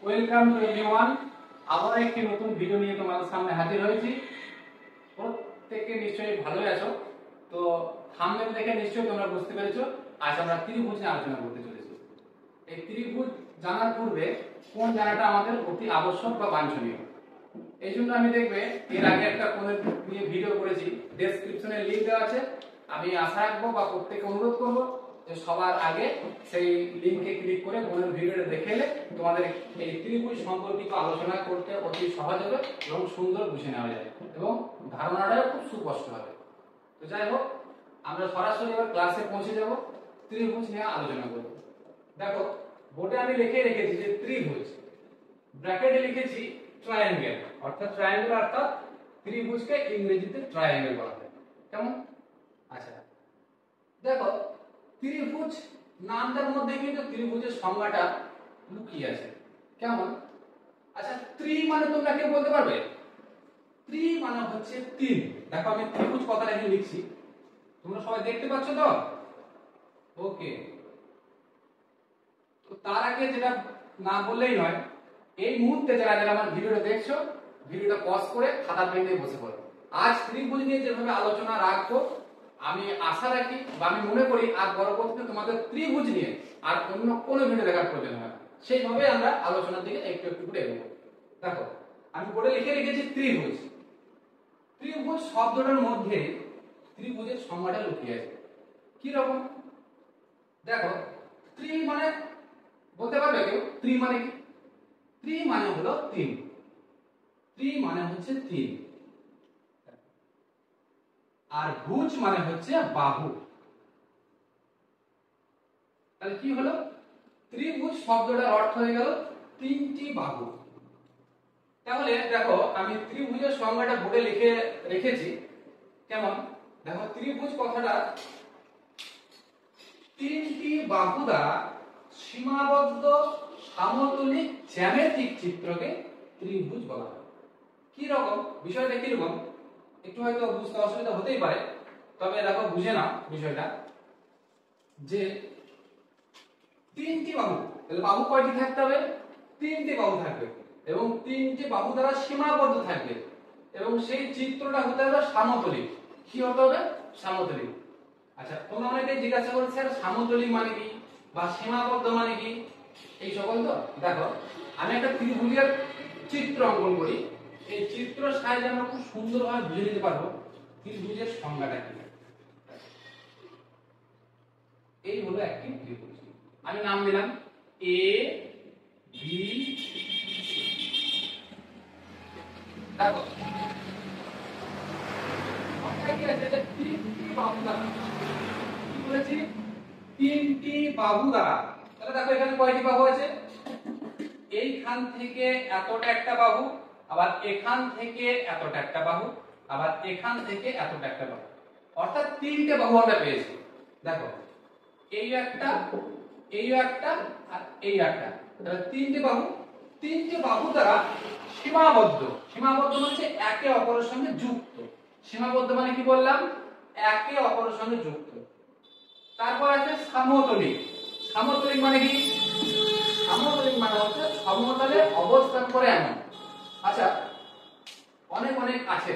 Welcome to everyone. আবার একটি নতুন ভিডিও নিয়ে তোমাদের সামনে হাজির হয়েছি। প্রত্যেকে নিশ্চয়ই ভালোই আছো। তো থাম্বনেল দেখে নিশ্চয়ই তোমরা বুঝতে পেরেছো আজ আমরা ত্রিভুজ নিয়ে আলোচনা করতে চলেছি। এই ত্রিভুজ জানার পূর্বে কোন জায়গাটা আমাদের অতি আবশ্যক বা বাঞ্ছনীয়, এই জন্য আমি দেখবে এর আগে একটা কোন নিয়ে ভিডিও করেছি, ডেসক্রিপশনে লিংক দেওয়া আছে। আমি আশা রাখবো বা প্রত্যেককে অনুরোধ করবো যে সবার আগে সেই লিংকে ক্লিক করে কোনের ভিডিওটা দেখে এলে তোমাদের এই ত্রিভুজ সম্পর্কিত আলোচনা করতে অতি সহজ হবে এবং সুন্দর বুঝে নেওয়া যায় এবং ধারণাটাও খুব সুস্পষ্ট হবে। তো যাই হোক, আমরা সরাসরি এবার ক্লাসে পৌঁছে যাব, ত্রিভুজ নিয়ে আলোচনা করব। দেখো বোর্ডে আমি লিখে রেখেছি যে ত্রিভুজ, ব্র্যাকেটে লিখেছি ট্রায়াঙ্গেল, অর্থাৎ ট্রায়াঙ্গেল অর্থাৎ ত্রিভুজকে ইংরেজিতে ট্রায়াঙ্গেল বলা হয়। কেমন? আচ্ছা দেখো, ত্রিভুজ নামটার মধ্যে কিন্তু ত্রিভুজের সংজ্ঞাটা লুকিয়ে আছে। কেমন? আচ্ছা, ত্রি মানে তোমরা কেউ বলতে পারবে? ত্রি মানে হচ্ছে তিন। দেখো আমি ত্রিভুজ কথাটা এখানে লিখছি, তোমরা সবাই দেখতে পাচ্ছ তো? ওকে। তো তার আগে যেটা না বললেই নয়, এই মুহূর্তে যারা যারা আমার ভিডিওটা দেখছো, ভিডিওটা পজ করে খাতা পেন নিয়ে বসে পড়ো। আজ ত্রিভুজ নিয়ে যেভাবে আলোচনা রাখবো, আমি আশা রাখি বা আমি মনে করি আর পরবর্তীতে তোমাদের ত্রিভুজ নিয়ে আর অন্য কোনো ভিডিও দেখার প্রয়োজন হয় না। সেইভাবে আমরা আলোচনার দিকে একটু একটু করে এগোবো। দেখো আমি বোর্ডে লিখে রেখেছি ত্রিভুজ। ত্রিভুজ শব্দটার মধ্যে ত্রিভুজের সংজ্ঞাটা লুকিয়ে আছে। কি রকম? দেখো, ত্রি মানে বলতে পারবে কেউ ত্রি মানে কি? ত্রি মানে হলো তিন। ত্রি মানে হচ্ছে তিন, আর ভুজ মানে হচ্ছে বাহু। তাহলে কি হলো? ত্রিভুজ শব্দটার অর্থ হয়ে গেল তিনটি বাহু। তাহলে দেখো আমি ত্রিভুজের সংজ্ঞাটা বোর্ডে লিখে রেখেছি। কেমন? দেখো ত্রিভুজ কথাটা তিনটি বাহু দ্বারা সীমাবদ্ধ সমতলিক জ্যামিতিক চিত্রকে ত্রিভুজ বলা হয়। কি রকম বিষয়টা? কি রকম একটু হয়তো বুঝতে অসুবিধা হতেই পারে, তবে দেখো বুঝে নাও বিষয়টা। যে তিনটি বাহু, তাহলে বাহু কয়টি থাকতে হবে? তিনটি বাহু থাকবে এবং তিনটি বাহু দ্বারা সীমাবদ্ধ থাকবে এবং সেই চিত্রটা হতে হবে সমতলিক। কি হতে হবে? সমতলিক। আচ্ছা, তোমরা অনেকেই জিজ্ঞাসা করছো স্যার সমতলিক মানে কি বা সীমাবদ্ধ মানে কি, এই সকল। তো দেখো আমি একটা ত্রিভুজের চিত্র অঙ্কন করি, এই চিত্র সাহায্যে আমরা খুব সুন্দরভাবে বুঝে নিতে পারবো ত্রিভুজের সংজ্ঞাটা কি। এই হলো একটি ত্রিভুজ। আমি নাম দিলাম এ বি। দেখো তিনটি বাহু দ্বারা, তাহলে দেখো এখানে কয়টি বাহু আছে? এইখান থেকে এতটা একটা বাহু, আবার এখান থেকে এতটা একটা বাহু, আবার এখান থেকে এতটা একটা বাহু, অর্থাৎ তিনটে বাহু আমরা পেয়েছি। দেখো এই একটা, এই একটা আর এই একটা, তাহলে তিনটে বাহু। তিনটে বাহু দ্বারা সীমাবদ্ধ, সীমাবদ্ধ মানে একে অপরের সঙ্গে যুক্ত। সীমাবদ্ধ মানে কি বললাম? একে অপরের সঙ্গে যুক্ত। তারপর আছে সমতলিক। সমতলিক মানে কি? সমতলিক মানে হচ্ছে সমতলে অবস্থান করে এমন। আচ্ছা, অনেক অনেক আছে,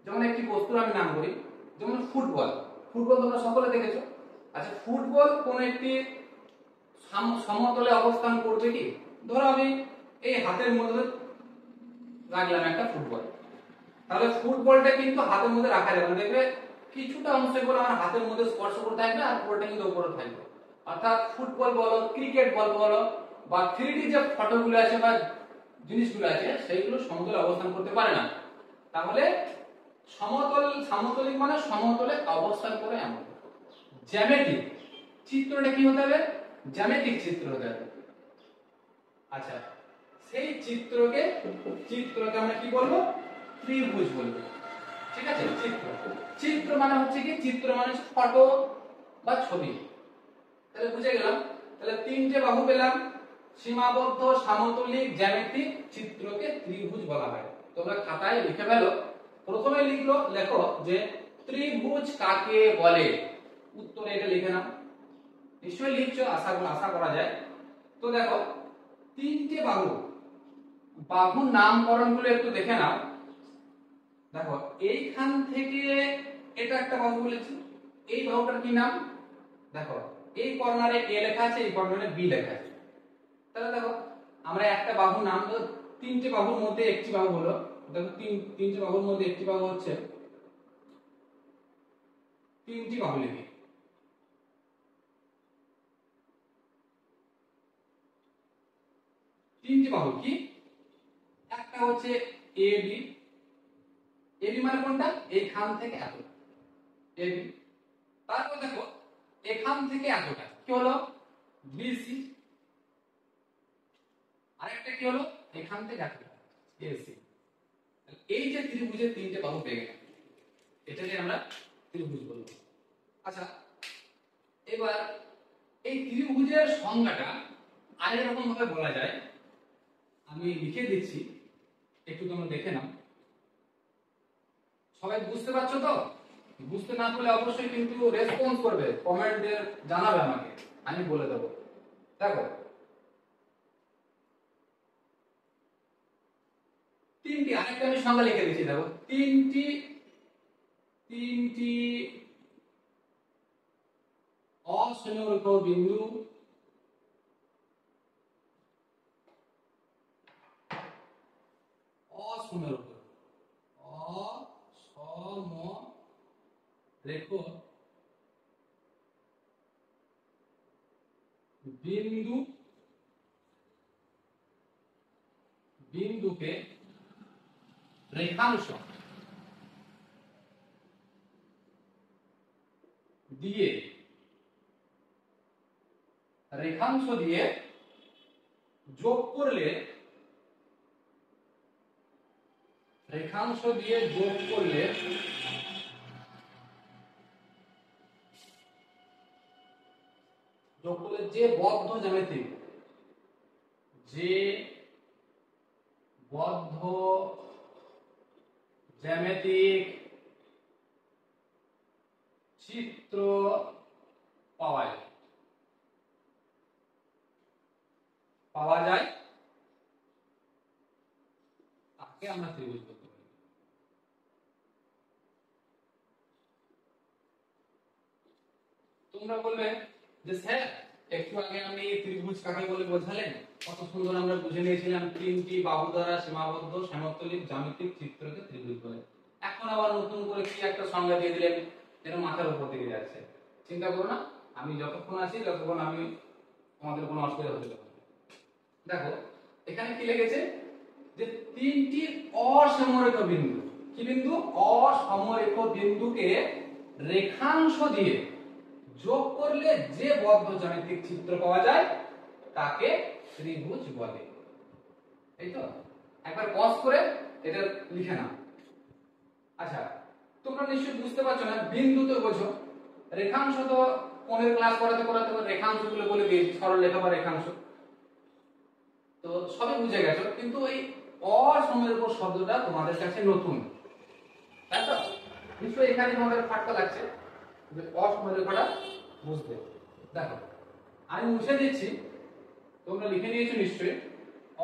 যেমন একটি বস্তুর আমি নাম করি, যেমন ফুটবল। ফুটবল তোমরা সকলে দেখেছো। আচ্ছা, ফুটবল কোন একটি সমতলে অবস্থান করবে কি? ধরো আমি এই হাতের মধ্যে রাখলাম একটা ফুটবল, তাহলে ফুটবলটা কিন্তু হাতের মধ্যে রাখা যাবে না। দেখবে কিছুটা অংশ করে আমার হাতের মধ্যে স্পর্শ করে থাকবে আর বলটা কিন্তু উপরে থাকবে। অর্থাৎ ফুটবল বলো, ক্রিকেট বল বলো বা 3D যে ফটোগুলো আছে বা জিনিসগুলো আছে সেইগুলো সমতলে অবস্থান করতে পারে না। তাহলে সমতল, সমতলিক মানে সমতলে অবস্থান করে এমন। জ্যামিতিক চিত্রটা কি হতে হবে? জ্যামিতিক চিত্র হতে হবে। আচ্ছা, সেই চিত্রকে আমরা কি বলবো? ত্রিভুজ বলবো। ঠিক আছে? চিত্র, চিত্র মানে হচ্ছে কি? চিত্র মানে ফটো বা ছবি। তাহলে বুঝে গেলাম। তাহলে তিনটে বাহু পেলাম, সীমাবদ্ধ সমতলিক জ্যামিতিক চিত্রকে ত্রিভুজ বলা হয়। তোমরা খাতায় লিখে ফেলো। প্রথমে লেখো যে ত্রিভুজ কাকে বলে। উত্তরে এটা লিখে নাও। নিশ্চয়ই লিখছো, আশা করা যায়। তো দেখো তিনটে বাহু, বাহুর নামকরণ গুলো একটু দেখে নাও। দেখো এইখান থেকে এটা একটা বাহু বলেছি, এই বাহুটার কি নাম? দেখো এই কর্নারে এ লেখা আছে, এই কর্নারে বি লেখা আছে। তাহলে দেখো আমরা একটা বাহুর নাম তো, তিনটে বাহুর মধ্যে একটি বাহু হলো, দেখো তিনটে বাহুর মধ্যে একটি বাহু হচ্ছে, তিনটি বাহু লিখি। তিনটি বাহু কি? একটা হচ্ছে এ বি, এ বি মানে কোনটা? এইখান থেকে এতটা এ বি। তারপর দেখো এখান থেকে এতটা কি হলো? বিসি। আরেকটা কি হলো? এখান থেকে এতটা এসি। এই যে ত্রিভুজের তিনটে বাহু পেয়ে গেলাম, এটাকে আমরা ত্রিভুজ বলবো। আচ্ছা এবার এই ত্রিভুজের সংজ্ঞাটা আরেক রকম ভাবে বলা যায়, আমি লিখে দিচ্ছি, একটু তোমরা দেখে নাও। সবাই বুঝতে পারছো তো? বুঝতে না পারলে অবশ্যই কিন্তু রেসপন্স করবে, কমেন্টে জানাবে আমাকে, আমি বলে দেবো। দেখো তিনটি, আরেকটা আমি সংজ্ঞা লিখে দিচ্ছি, দেখো তিনটি তিনটি অসমরেখ বিন্দু অসমরেখ অসমরেখ বিন্দু বিন্দুকে রেখাংশ দিয়ে যোগ করলে যে বদ্ধ জ্যামিতিক চিত্র পাওয়া যায় তাকে আমরা ত্রিভুজ বলতে পারি। তোমরা বলবে যে স্যার একটু আগে আপনি ত্রিভুজ কাকে বলে বোঝালেন, কত সুন্দর আমরা বুঝে নিয়েছিলাম, তিনটি বাহু দ্বারা সীমাবদ্ধ সমতলিক জ্যামিতিক চিত্রকে ত্রিভুজ বলে। এখন আবার নতুন করে কি একটা সংজ্ঞা দিয়ে দিলেন, যেটা মাথার উপর থেকে যাচ্ছে। চিন্তা করো না, আমি যতক্ষণ আছি ততক্ষণ আমি তোমাদের কোনো অসুবিধা হতে দেব না। দেখো এখানে কি লিখেছে, যে তিনটি অসমরেখ বিন্দু, কি বিন্দু? অসমরেখ বিন্দুকে রেখাংশ দিয়ে যোগ করলে যে বদ্ধ জ্যামিতিক চিত্র পাওয়া যায় তাকে ত্রিভুজ বলে। এই তো, একবার পজ করে এটা লিখে নাও। আচ্ছা তোমরা নিশ্চয়ই বুঝতে পারছো না, বিন্দু তো বোঝো, রেখাংশ তো কোণের ক্লাস করাতে করাতে রেখাংশ গুলো বলে দিয়েছি, সরলরেখা বা রেখাংশ তো সবই বুঝে গেছো, কিন্তু এই অসমরেখ শব্দটা তোমাদের কাছে নতুন, তাই তো? নিশ্চয়ই এখানে তোমাদের ফাটকা লাগছে যে অসমরেখটা বুঝতে। দেখো আমি মুছে দিচ্ছি, তোমরা লিখে নিয়েছো নিশ্চয়ই।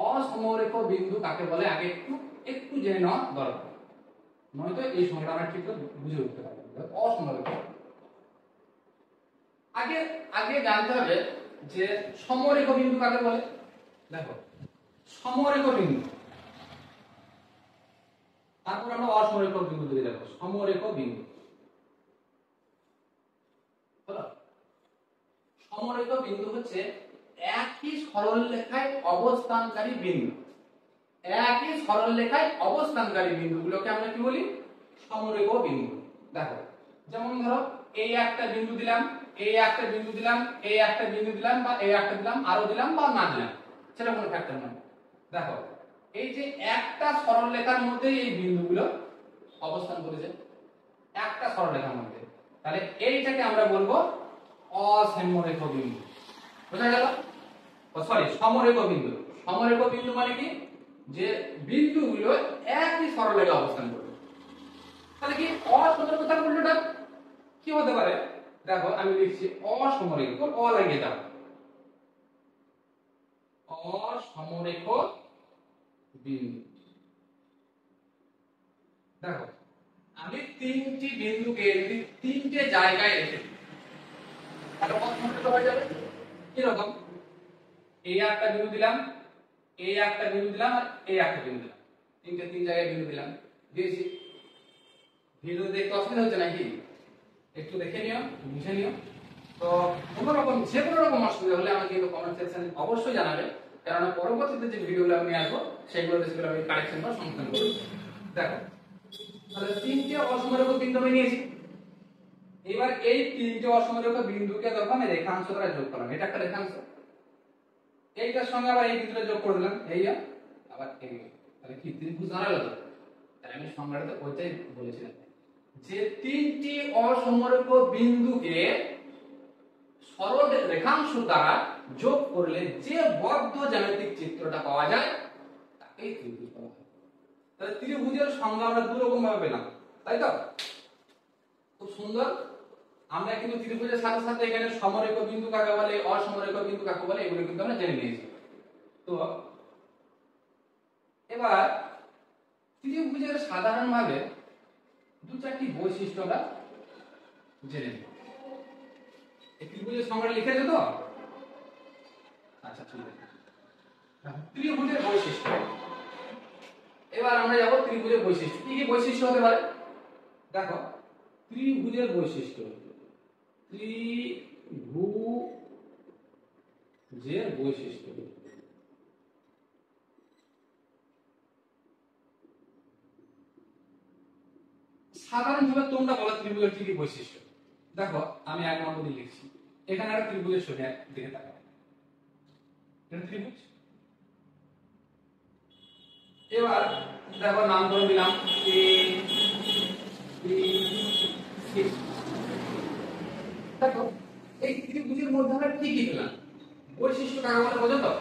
অসমরেখ বিন্দু কাকে বলে আগে একটু একটু জেনে নেওয়া দরকার, নয়তো এই সংজ্ঞাটা আমরা ঠিক বুঝে উঠতে পারবো। অসমরেখ আগে আগে জানতে হবে যে সমরেখ বিন্দু কাকে বলে। দেখো সমরেখ বিন্দু, তারপর আমরা অসমরেখ বিন্দু দিকে যাবো। সমরেখ বিন্দু হলো, সমরেখ বিন্দু হচ্ছে একই সরলরেখায় অবস্থানকারী বিন্দু। একই সরলরেখায় অবস্থানকারী বিন্দুগুলোকে আমরা কি বলি? সমরেখ বিন্দু। দেখো যেমন ধরো এই একটা বিন্দু দিলাম, এই একটা বিন্দু দিলাম, এই একটা বিন্দু দিলাম, বা এই একটা দিলাম, আরো দিলাম বা না দিলাম, সেটা কোনো ফ্যাক্টর নয়। দেখো এই যে একটা সরলরেখার মধ্যে এই বিন্দুগুলো অবস্থান করেছে, একটা সরলরেখার মধ্যে, তাহলে এইটাকে আমরা বলবো অসমরেখ বিন্দু। বুঝা গেল? সরি, সমরেখ বিন্দু। সমরেখ বিন্দু মানে কি? যে বিন্দুগুলো একই সরলরেখায় অবস্থান করবে। তাহলে কি অসমরেখার উল্টোটা কি হতে পারে? দেখো আমি লিখছি অসমরেখ, অ লাগিয়ে দাও, অসমরেখ বিন্দু। দেখো আমি তিনটি বিন্দুকে যদি তিনটে জায়গায় রেখে দিই তাহলে অসমরেখ হয়ে যাবে। কিরকম? এই একটা বিন্দু দিলাম, এই একটা বিন্দু দিলাম, আর এই একটা বিন্দু দিলাম, তিন জায়গায় বিন্দু দিলাম, দিয়েছি। ভিডিও দেখতে অসুবিধা হচ্ছে নাকি? একটু দেখে নিও, বুঝে নিও। তো কোনো রকম যে কোনো রকম অসুবিধা হলে আমাকে কিন্তু কমেন্ট সেকশনে অবশ্যই জানাবে, কারণ পরবর্তীতে যে ভিডিওগুলো আমি আসবো সেগুলোতে সেগুলো আমি কারেকশন বা সংশোধন করব। দেখো তাহলে তিনটে অসমরেখ বিন্দু আমি নিয়েছি। এবার এই তিনটে অসমরেখ বিন্দুকে দেখো আমি রেখাংশ দ্বারা যোগ করলাম। এটা একটা রেখাংশ, এইটার সঙ্গে আবার এই বিন্দুটা যোগ করে দিলাম, এই আবার এই। তাহলে কি ত্রিভুজ দাঁড়ালো? তো তাই আমি সংজ্ঞাটা ওইটাই বলেছিলাম যে তিনটি অসমরেখ বিন্দুকে সরল রেখাংশ দ্বারা যোগ করলে যে বদ্ধ জ্যামিতিক চিত্রটা পাওয়া যায় তাকেই ত্রিভুজ বলা হয়। তাহলে ত্রিভুজের সংজ্ঞা আমরা দুই রকম ভাবে পেলাম, তাই তো? খুব সুন্দর। আমরা কিন্তু ত্রিভুজের সাথে সাথে এখানে সমরেখ বিন্দু কাকে বলে, অসমরেখ বিন্দু কাকে বলে, এগুলো কিন্তু আমরা জেনে নিয়েছি। তো এবার ত্রিভুজের সাধারণভাবে দু চারটি বৈশিষ্ট্য আমরা জেনে নেব। এই ত্রিভুজের সংজ্ঞা লিখেছো তো? আচ্ছা ঠিক আছে। ত্রিভুজের বৈশিষ্ট্য। এবার আমরা যাব ত্রিভুজের বৈশিষ্ট্য। কি কি বৈশিষ্ট্য হতে পারে? দেখো ত্রিভুজের বৈশিষ্ট্য, ত্রিভুজের বৈশিষ্ট্য। সাধারণভাবে তোমরা বলো ত্রিভুজের কি কি বৈশিষ্ট্য। দেখো আমি এক নম্বরে লিখছি, এখানে একটা ত্রিভুজের ছবি দিকে তাকাও। এটা ত্রিভুজ। এবার দেখো নাম করে দিলাম A B C। দেখো এই ত্রিভুজের মধ্যে আমরা কি কি পেলাম? বৈশিষ্ট্য কাকে বলে বোঝো তো?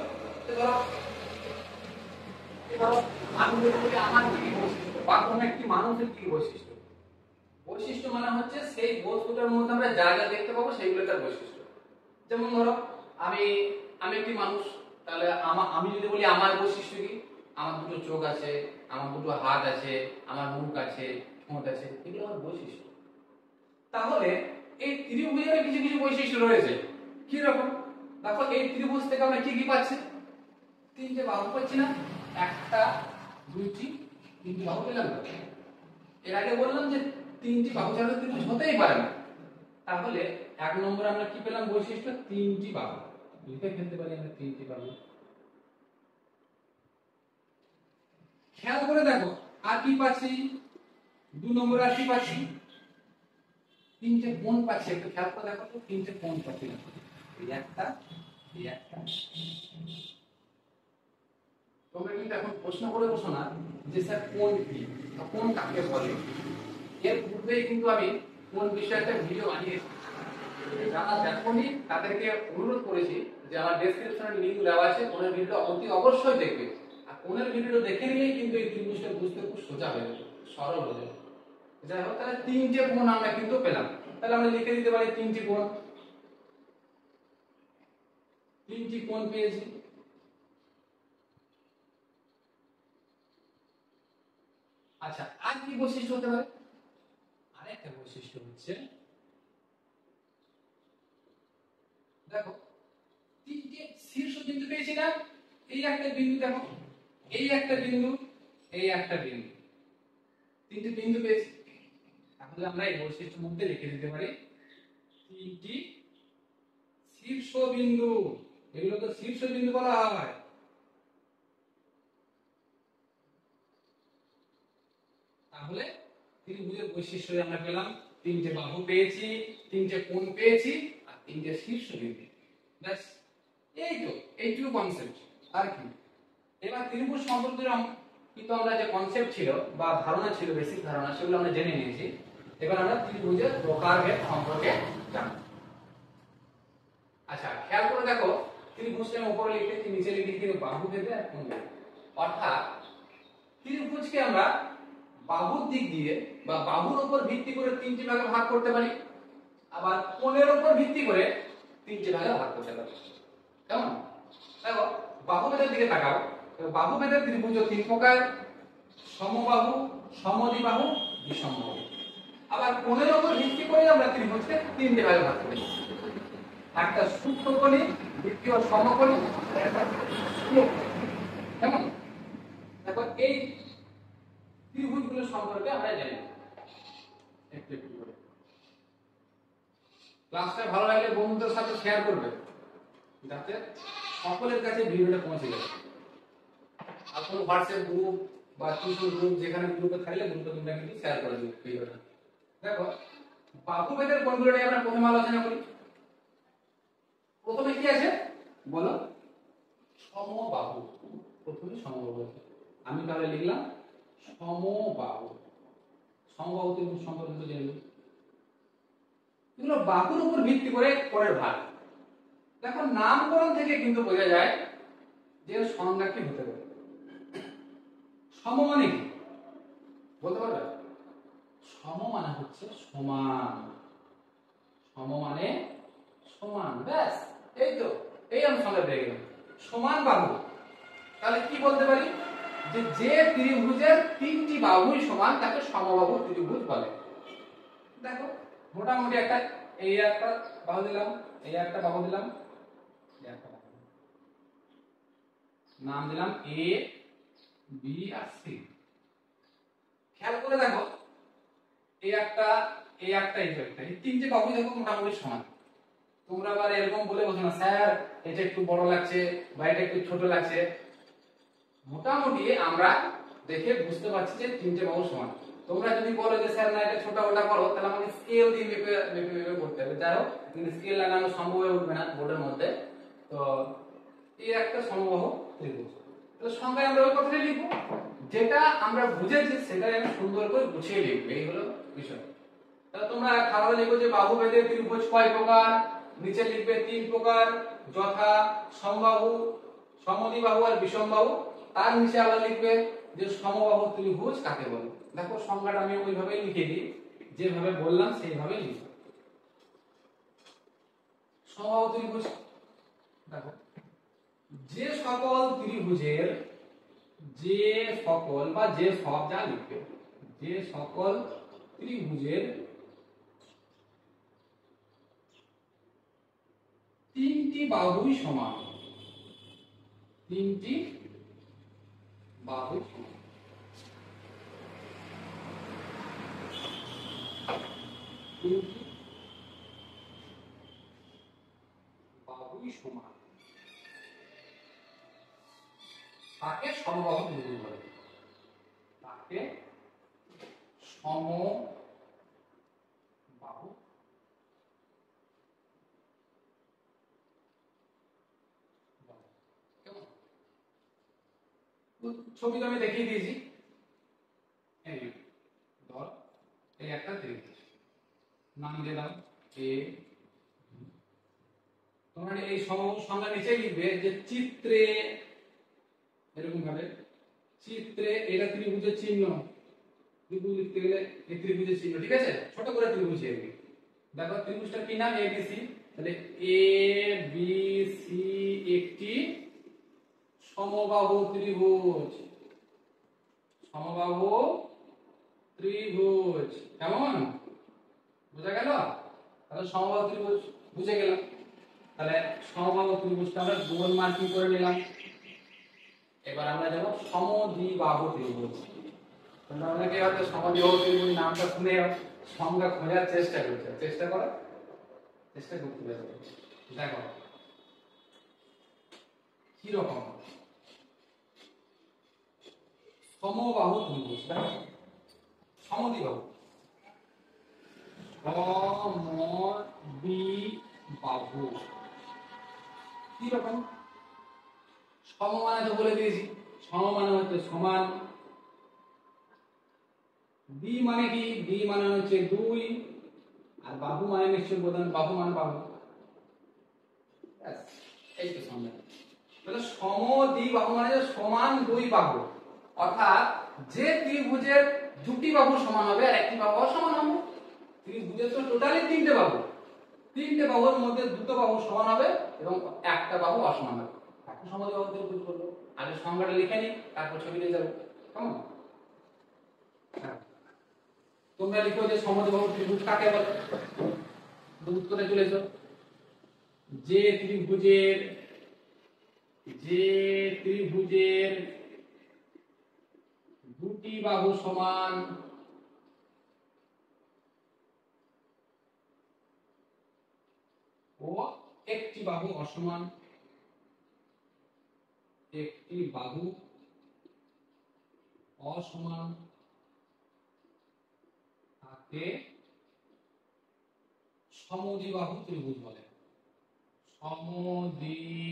ধরো আমি বলি আমার কি বৈশিষ্ট্য, বা কোনো একটি মানুষের কি বৈশিষ্ট্য। বৈশিষ্ট্য মানে হচ্ছে সেই বস্তুটার মধ্যে আমরা যা যা দেখতে পাবো সেগুলো তার বৈশিষ্ট্য। যেমন ধরো আমি একটি মানুষ, তাহলে আমি যদি বলি আমার বৈশিষ্ট্য কি, আমার দুটো চোখ আছে, আমার দুটো হাত আছে, আমার মুখ আছে, ঠোঁট আছে, এগুলো আমার বৈশিষ্ট্য। তাহলে এই ত্রিভুজের কিছু কিছু বৈশিষ্ট্য রয়েছে। কি রকম? দেখো এই ত্রিভুজ থেকে আমরা কি কি পাচ্ছি? তিনটে বাহু পাচ্ছি না? একটা, দুইটি, তিনটি বাহু পেলাম। এর আগে বললাম যে তিনটি বাহু ছাড়া ত্রিভুজ হতেই পারে না। তাহলে এক নম্বরে আমরা কি পেলাম বৈশিষ্ট্য? তিনটি বাহু। লিখে ফেলতে পারি আমরা তিনটি বাহু। খেয়াল করে দেখো আর কি পাচ্ছি? দু নম্বরে আর কি পাচ্ছি? তিনটে কোণ পাচ্ছি। একটু খেয়াল করে দেখো তো, তিনটে কোণ পাচ্ছি। এই একটা, এই একটা। তোমরা কিন্তু এখন প্রশ্ন করে বসো না যে স্যার কোণ কি, কোণ কাকে বলে। এর পূর্বেই কিন্তু আমি কোন বিষয়ে একটা ভিডিও বানিয়েছি। যারা দেখোনি তাদেরকে অনুরোধ করেছি যে আমার ডেসক্রিপশনে লিংক দেওয়া আছে, কোণের ভিডিও অতি অবশ্যই দেখবে। আর কোণের ভিডিও দেখে নিলেই কিন্তু এই ত্রিভুজটা বুঝতে খুব সোজা হয়ে যাবে, সরল হয়ে যাবে। যাই হোক, তাহলে তিনটে কোণ আমরা কিন্তু পেলাম। তাহলে আমরা লিখে দিতে পারি তিনটি কোণ। তিনটি কোণ পেয়েছি। আচ্ছা আর কি বৈশিষ্ট্য হতে পারে? আরেকটা বৈশিষ্ট্য হচ্ছে দেখো তিনটে শীর্ষবিন্দু পেয়েছি না? এই একটা বিন্দু, দেখো এই একটা বিন্দু, এই একটা বিন্দু, তিনটে বিন্দু পেয়েছি। তাহলে আমরা এই বৈশিষ্ট্যের মধ্যে লিখে দিতে পারি তিনটি শীর্ষবিন্দু। এগুলো তো শীর্ষবিন্দু বলা হয়। তাহলে ত্রিভুজের বৈশিষ্ট্য আমরা পেলাম তিনটে বাহু পেয়েছি, তিনটে কোণ পেয়েছি, আর তিনটে শীর্ষবিন্দু। ব্যাস এইটুকু কনসেপ্ট। আর কি? এবার ত্রিভুজ সম্পর্কে কিন্তু আমরা যে কনসেপ্ট ছিল বা ধারণা ছিল, বেসিক ধারণা, সেগুলো আমরা জেনে নিয়েছি। এবার আমরা ত্রিভুজের প্রকারভেদ সম্পর্কে জানব। আচ্ছা খেয়াল করে দেখো, ত্রিভুজটা উপরে লিখেছি, নিচে লিখেছি কিন্তু বাহু ভেদে আর কোণ ভেদে। অর্থাৎ ত্রিভুজকে আমরা বাহুর দিক দিয়ে বা বাহুর উপর ভিত্তি করে তিনটি ভাগে ভাগ করতে পারি, আবার কোণের উপর ভিত্তি করে তিনটি ভাগে ভাগ করতে পারি। কেমন? দেখো বাহুভেদের দিকে তাকাও। বাহুভেদের ত্রিভুজ তিন প্রকার: সমবাহু, সমদ্বিবাহু, বিষমবাহু। আবার কোণের উপর ভিত্তি করে আমরা ত্রিভুজকে তিনটে ভাগে ভাগ করি: একটা সূক্ষ্মকোণী, দ্বিতীয় সমকোণী, একটা স্থূলকোণী। কেমন? দেখো এই ত্রিভুজগুলো সম্পর্কে আমরা জানি একটু একটু করে। ক্লাসটা ভালো লাগলে বন্ধুদের সাথে শেয়ার করবে, যাতে সকলের কাছে ভিডিওটা পৌঁছে যায়। আর কোনো হোয়াটসঅ্যাপ গ্রুপ বা টিউশন গ্রুপ, যেখানে গ্রুপে থাকলে গ্রুপে তোমরা কিন্তু শেয়ার করে দিবে ভিডিওটা। দেখো বাহুভেদের কোণগুলো নিয়ে আমরা প্রথমে আলোচনা করি। প্রথমে কি আছে বলো? সমবাহু। প্রথমে সমবাহু আছে। আমি তাহলে লিখলাম সমবাহু। সমবাহু ত্রিভুজ সম্পর্কে তো জেনে নিই। এগুলো বাহুর উপর ভিত্তি করে পরের ভাগ। দেখো নামকরণ থেকে কিন্তু বোঝা যায় যে সংজ্ঞা কি হতে পারে। সম মানে কি বলতে পারবে? সম মানে হচ্ছে সমান। সম মানে সমান, ব্যাস। এই তো, এই আমি সংজ্ঞা পেয়ে গেলাম, সমান বাহু। তাহলে কি বলতে পারি? যে যে ত্রিভুজের তিনটি বাহুই সমান তাকে সমবাহু ত্রিভুজ বলে। দেখো মোটামুটি একটা, এই একটা বাহু দিলাম, এই একটা বাহু দিলাম, নাম দিলাম এ, বি আর সি। খেয়াল করে দেখো এই একটা, এই একটা, এই তিনটে বাহু দেখো মোটামুটি সমান। তোমরা আবার এরকম বলে বলছো না, স্যার এটা একটু বড় লাগছে বা এটা একটু ছোট লাগছে। মোটামুটি আমরা দেখে বুঝতে পারছি যে তিনটে বাহু সমান। তোমরা যদি বলো যে স্যার না এটা ছোট ওটা বড়, তাহলে আমাকে স্কেল দিয়ে মেপে মেপে মেপে করতে হবে। যাই হোক, কিন্তু স্কেল লাগানো সম্ভব হয়ে উঠবে না বোর্ডের মধ্যে। তো এই একটা সমবাহু ত্রিভুজ। তো সংখ্যায় আমরা ওই কথাটাই লিখবো, যেটা আমরা বুঝেছি সেটাই আমি সুন্দর করে গুছিয়ে লিখবো। এই হলো বিষয়। তাহলে তোমরা খাতায় লিখো যে বাহুভেদের ত্রিভুজ কয় প্রকার। নিচে লিখবে তিন প্রকার, যথা সমবাহু, সমদ্বিবাহু আর বিষমবাহু। তার নিচে আবার লিখবে যে সমবাহু ত্রিভুজ কাকে বলে। দেখো সংজ্ঞাটা আমি ওইভাবেই লিখে দিই, যেভাবে বললাম সেইভাবেই লিখো। সমবাহু ত্রিভুজ দেখো, যে সকল ত্রিভুজের, যে সকল বা যে সব যা লিখবে, যে সকল ত্রিভুজের তিনটি বাহুই সমান, তিনটি বাহু সমান, তিনটি বাহুই সমান, তাকে সমবাহু ত্রিভুজ বলে। তাকে সমবাহু ছবিটা আমি দেখিয়ে দিয়েছি। এই ধর এই একটা ত্রিভুজ, নাম দিলাম এ। তোমরা এই সমবাহু সংজ্ঞা নিচে লিখবে যে চিত্রে, এরকম ভাবে চিত্রে এটা ত্রিভুজের চিহ্ন। ত্রিভুজ লিখতে গেলে এই ত্রিভুজের চিহ্ন, ঠিক আছে? ছোট করে ত্রিভুজ এরবি। দেখো ত্রিভুজটা কি নাম? A B C. তাহলে এ বি সি একটি সমবাহু ত্রিভুজ। সমবাহু ত্রিভুজ কেমন? বুঝা গেল? তাহলে সমবাহু ত্রিভুজ বুঝে গেলাম। তাহলে সমবাহু ত্রিভুজটা আমরা গোল মার্কিং করে নিলাম। এবার আমরা যাব সমদ্বিবাহু ত্রিভুজ। তোমরা অনেকে হয়তো সমদ্বিবাহু ত্রিভুজ নামটা শুনে সংজ্ঞা খোঁজার চেষ্টা করছো, চেষ্টা করো, চেষ্টা করতে হবে। দেখো কি রকম সমবাহু ত্রিভুজ, দেখো সমদ্বিবাহু, সমদ্বিবাহু কি রকম? সম মানে তো বলে দিয়েছি, সম মানে হচ্ছে সমান। দ্বি মানে কি? দ্বি মানে হচ্ছে দুই। আর বাহু মানে নিশ্চয় বোঝেন, বাহু মানে বাহু। এই তো সংজ্ঞা। তাহলে সমদ্বিবাহু মানে সমান দুই বাহু। অর্থাৎ যে ত্রিভুজের দুটি বাহু সমান হবে আর একটি বাহু অসমান হবে। ত্রিভুজের তো টোটালি তিনটে বাহু, তিনটে বাহুর মধ্যে দুটো বাহু সমান হবে এবং একটা বাহু অসমান হবে। সমদ্বিবাহু ত্রিভুজ বলবো। আগে সংজ্ঞাটা লিখে নিই, তারপর ছবিতে যাবো। কেমন? তোমরা লিখো যে সমদ্বিবাহু ত্রিভুজ কাকে বলে? উত্তরে চলে এসো। যে ত্রিভুজের দুটি বাহু সমান ও একটি বাহু অসমান, একটি বাহু অসমান তাকে সমদ্বিবাহু ত্রিভুজ বলে। সমদ্বিবাহু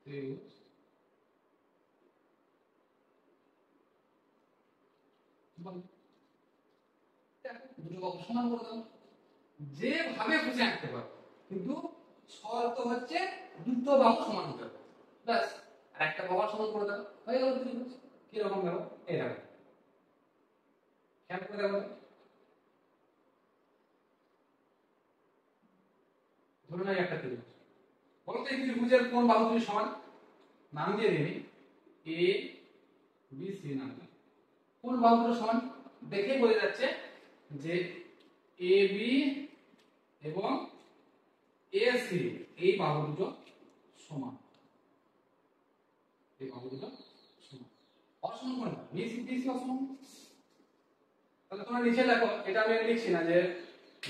ত্রিভুজ। দুটো বাহু সমান করে দাও, যেভাবে খুশি আঁকতে পারো, কিন্তু শর্ত হচ্ছে দুটো বাহু সমান হতে হবে। ব্যাস, আর একটা বাহু সমান করে দাও, হয়ে গেল ত্রিভুজ। কিরকম গেল? এই দেখো, খেয়াল করে দেখো। ধরে নাও একটা ত্রিভুজ, বলো তো এই ত্রিভুজের কোন বাহু দুটি সমান? নাম দিয়ে দিবি এ বি সি নাম দিয়ে। কোন বাহু দুটো সমান? দেখেই বোঝা যাচ্ছে যে এ বি এবং এ সি এই বাহু দুটো সমান। এই বাহু দুটো সমান। অসমান কোনটা? বি সি বি সি অসমান। তাহলে তোমরা নিচে দেখো, এটা আমি লিখছি না, যে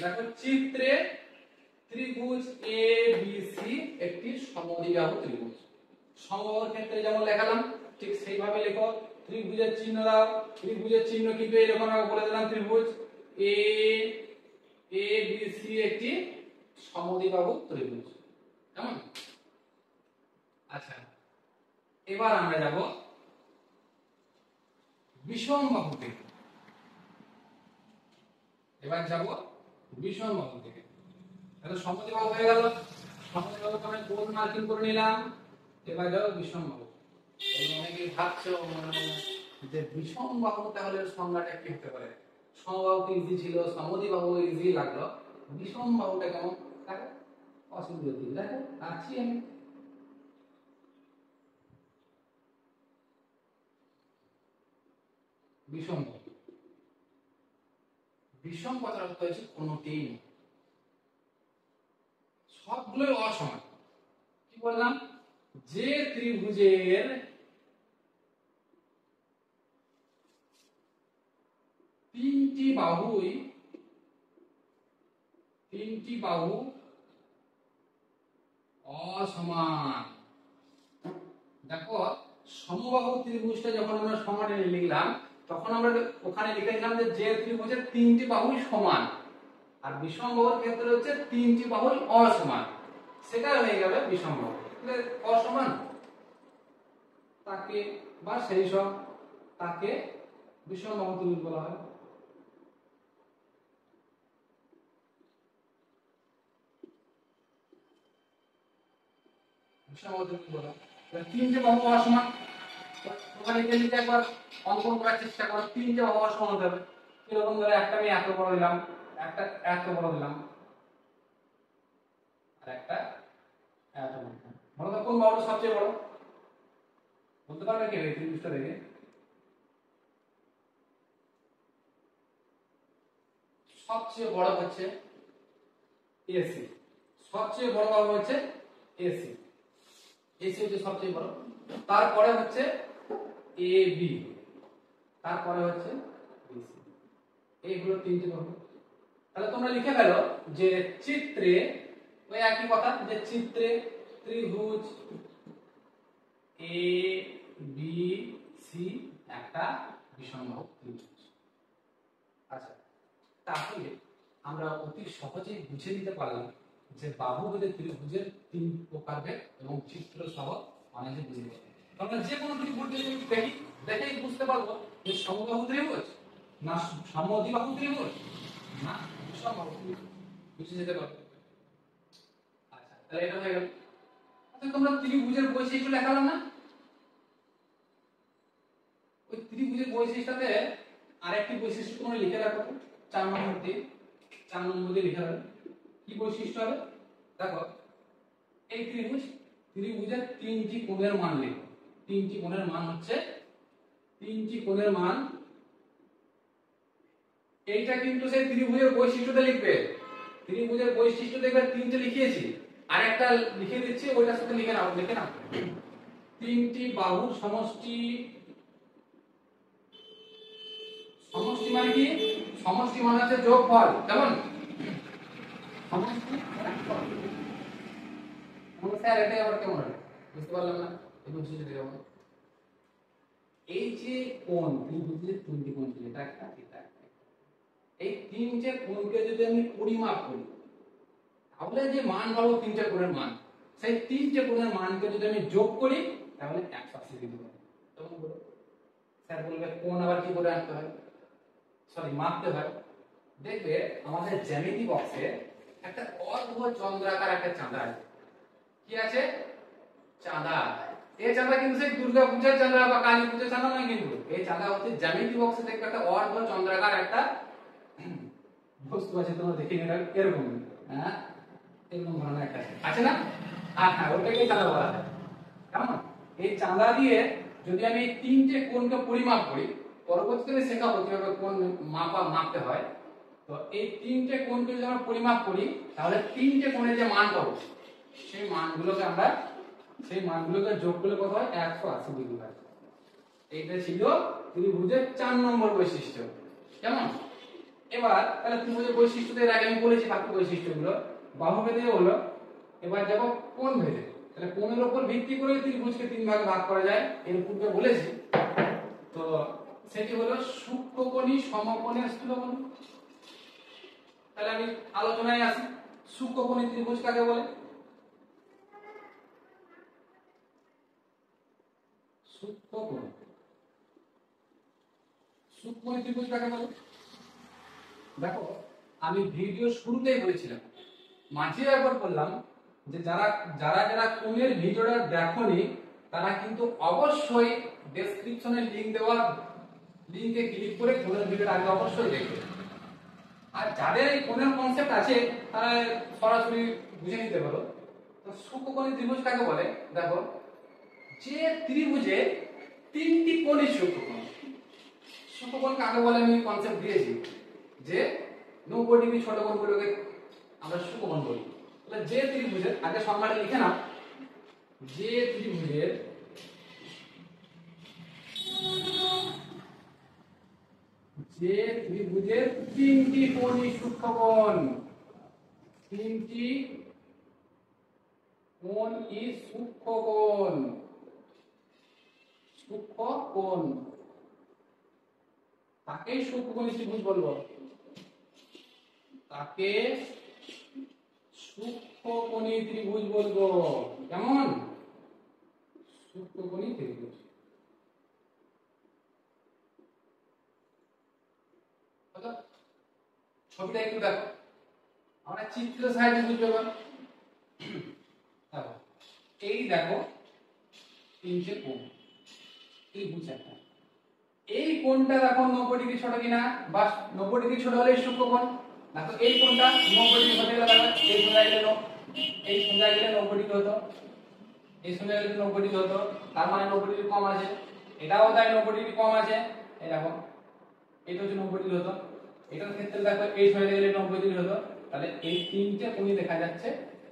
দেখো চিত্রে ত্রিভুজ এ বি সি একটি সমদ্বিবাহু ত্রিভুজ। সমবাহুর ক্ষেত্রে যেমন লেখালাম ঠিক সেইভাবে লেখো। ত্রিভুজের চিহ্ন দাও, ত্রিভুজের চিহ্ন কিন্তু এরকম আমি বলে দিলাম, ত্রিভুজ এ এ বি সি একটি সমদ্বিবাহু ত্রিভুজ। কেমন? আচ্ছা, এবার আমরা যাব বিষম বাহু থেকে। এবার যাব বিষম বাহু থেকে। তাহলে সমদ্বিবাহু হয়ে গেল, সমদ্বিবাহুকে আমি গোল মার্কিং করে নিলাম। এবার যাও বিষম বাহু। অনেকে ভাবছো যে বিষম বাহু তাহলে সংজ্ঞাটা কি হতে পারে? সমবাহু তো ইজি ছিল, সমদ্বিবাহু ইজি লাগলো, বিষম বাহুটা কেমন? দেখো অসুবিধা কি, দেখো আছি আমি। বিষম বাহু, বিষম কথার অর্থ হচ্ছে কোনটি নেই, সবগুলোই অসমান। কি বললাম? যে ত্রিভুজের তিনটি বাহু অসমান। দেখো সমবাহু ত্রিভুজটা যখন আমরা সমানে লিখলাম, তখন আমরা ওখানে লিখে দিলাম যে ত্রিভুজের তিনটি বাহুই সমান, আর বিষম বাহুর ক্ষেত্রে হচ্ছে তিনটি বাহুই অসমান, সেটা হয়ে যাবে বিষম বাহু। অসমান তাকে বা সেই সব তাকে বিষম বাহু ত্রিভুজ বলা হয়। বিষম বাহু ত্রিভুজ বলা হয়। তিনটে বাহু অসমান, ওখানে লিখে একবার অঙ্কন করার চেষ্টা করো। তিনটে বাহু অসমান হতে হবে। কিরকম? ধরে একটা আমি এত বড় দিলাম, একটা এত বড় দিলাম, আর একটা এত বড় দিলাম। বলো তো কোন বাহুটা সবচেয়ে বড়? বলতে পারবে কে এই ত্রিভুজটা দেখে? সবচেয়ে বড় হচ্ছে এসি। সবচেয়ে বড় বাহু হচ্ছে এসি। এসি হচ্ছে সবচেয়ে বড়, তারপরে হচ্ছে এ বি, তারপরে হচ্ছে বিসি। এইগুলো তিনটি বাহু। তাহলে তোমরা লিখে ফেলো যে চিত্রে, ওই একই কথা, যে চিত্রে ত্রিভুজ এ বি সি একটা বিষমবাহু ত্রিভুজ। আচ্ছা, তাহলে আমরা অতি সহজেই বুঝে নিতে পারলাম যে বাহুভেদে ত্রিভুজের তিন প্রকারভেদ এবং চিত্র সহ অনেকে বুঝে নিতে পারলাম। আমরা যে কোনো ত্রিভুজ দেখি, দেখেই বুঝতে পারবো যে সমবাহু ত্রিভুজ না সমদ্বিবাহু ত্রিভুজ না বিষমবাহু ত্রিভুজ, বুঝে যেতে পারবো। আচ্ছা, তাহলে এটা হয়ে গেল। আচ্ছা, তোমরা ত্রিভুজের বৈশিষ্ট্য লেখালাম না? ওই ত্রিভুজের বৈশিষ্ট্যতে আরেকটি বৈশিষ্ট্য তোমরা লিখে রাখো, 4 নম্বর দিয়ে। 4 নম্বর দিয়ে লিখে রাখো কি বৈশিষ্ট্য হবে। দেখো এই ত্রিভুজ ত্রিভুজের তিনটি কোণের মান লিখো। তিনটি কোণের মান হচ্ছে, তিনটি কোণের মান, এইটা কিন্তু সেই ত্রিভুজের বৈশিষ্ট্যটা লিখবে। ত্রিভুজের বৈশিষ্ট্য দেখবে তিনটে লিখিয়েছি, আর একটা লিখে দিচ্ছি, ওইটার সাথে লিখে নাও, লিখে নাও। তিনটি বাহুর সমষ্টি, সমষ্টি মানে কি? সমষ্টি মানে হচ্ছে যোগফল, কেমন? সমষ্টি স্যার এটাই আবার কেমন হবে বুঝতে পারলাম না, এই বুঝতে কেমন? এই যে কোণ, ত্রিভুজের তিনটি কোণ ছিল, এটা একটা, এটা একটা, এই তিনটে কোণকে যদি আমি পরিমাপ করি তাহলে যে মান পাবো তিনটে কোণের মান, সেই তিনটে কোণের মানকে যদি আমি যোগ করি তাহলে 180 ডিগ্রি হবে। তখন বলো স্যার বলবে কোণ আবার কি করে আনতে হয়, সরি মাপতে হয়। দেখবে আমাদের জ্যামিতি বক্সে একটা অর্ধ চন্দ্রাকার একটা চাঁদা আছে। কি আছে? চাঁদা। এই চাঁদা কিন্তু সেই দুর্গা পূজার চাঁদা বা কালী পূজার চাঁদা নয়, কিন্তু এই চাঁদা হচ্ছে জ্যামিতি বক্সে দেখবে একটা অর্ধ চন্দ্রাকার একটা বস্তু আছে, তোমরা দেখে নিও, এরকম, হ্যাঁ এরকম ধরনের একটা আছে না? হ্যাঁ ওটাকেই চাঁদা বলা হয়, কেমন? এই চাঁদা দিয়ে যদি আমি তিনটে কোণকে পরিমাপ করি, পরবর্তীতে শেখাবো কিভাবে কোণ মাপতে হয়। তো এই তিনটে কোণকে যদি আমরা পরিমাপ করি তাহলে তিনটে কোণের যে মান পাবো সেই মানগুলোকে যোগ করলে কত হয়? 180 ডিগ্রি হয়। এইটা ছিল ত্রিভুজের 4 নম্বর বৈশিষ্ট্য, কেমন? এবার তাহলে ত্রিভুজের বৈশিষ্ট্যদের আগে আমি বলেছি বাকি বৈশিষ্ট্যগুলো। বাহুভেদে হলো, এবার যাব কোণ ভেদে। তাহলে কোণের উপর ভিত্তি করে ত্রিভুজকে তিন ভাগে ভাগ করা যায়, এর পূর্বে বলেছি। তো সেটি হলো সূক্ষ্মকোণী, সমকোণী, স্থূলকোণী। তাহলে আমি আলোচনায় আসি। সূক্ষ্মকোণী ত্রিভুজ কাকে বলে? সূক্ষ্মকোণ, সূক্ষ্মকোণী ত্রিভুজ কাকে বলে? দেখো আমি ভিডিও শুরুতেই বলেছিলাম, মাঝে একবার বললাম যে যারা যারা যারা কোণের ভিডিওটা দেখোনি তারা কিন্তু অবশ্যই ডেসক্রিপশনে লিংক দেওয়া, লিংকে ক্লিক করে কোণের ভিডিওটা আগে অবশ্যই দেখবে। আর যাদের এই কোণের কনসেপ্ট আছে তারা সরাসরি বুঝে নিতে পারো। তো সূক্ষ্মকোণী ত্রিভুজ কাকে বলে? দেখো, যে ত্রিভুজে তিনটি কোণই সূক্ষ্মকোণ। সূক্ষ্মকোণ কাকে বলে আমি কনসেপ্ট দিয়েছি, যে 90 ডিগ্রি ছোট কোণগুলোকে আমরা সূক্ষ্মকোণ বলি। তাহলে যে ত্রিভুজের, আগে সংজ্ঞাটা লিখে নাও, যে ত্রিভুজের তিনটি কোণই সূক্ষ্মকোণ, তিনটি কোণই সূক্ষ্মকোণ, সূক্ষ্মকোণ, তাকে সূক্ষ্মকোণী ত্রিভুজ বলবো, তাকে সূক্ষ্মকোণী ত্রিভুজ বলবো, কেমন? সূক্ষ্মকোণী ত্রিভুজ। ছবিটা একটু দেখো, আমরা চিত্র সাহায্যে বুঝতে পারবো। দেখো এই দেখো তিনটে কোণ, ত্রিভুজ একটা, এই কোণটা দেখো 90 ডিগ্রি ছোট কিনা, বা 90 ডিগ্রি ছোট হলে সূক্ষ্মকোণ। দেখো এই কোণটা 90 ডিগ্রি হতে গেলে দেখো এই সোজা গেলে এই সোজা গেলে 90 ডিগ্রি হতো, এই সোজা গেলে 90 ডিগ্রি হতো, তার মানে 90 ডিগ্রি কম আছে। এটাও তাই 90 ডিগ্রি কম আছে, এই দেখো এটা হচ্ছে 90 ডিগ্রি হতো। এটার ক্ষেত্রে দেখো এই সোজা গেলে 90 ডিগ্রি হতো। তাহলে এই তিনটে কোণই দেখা যাচ্ছে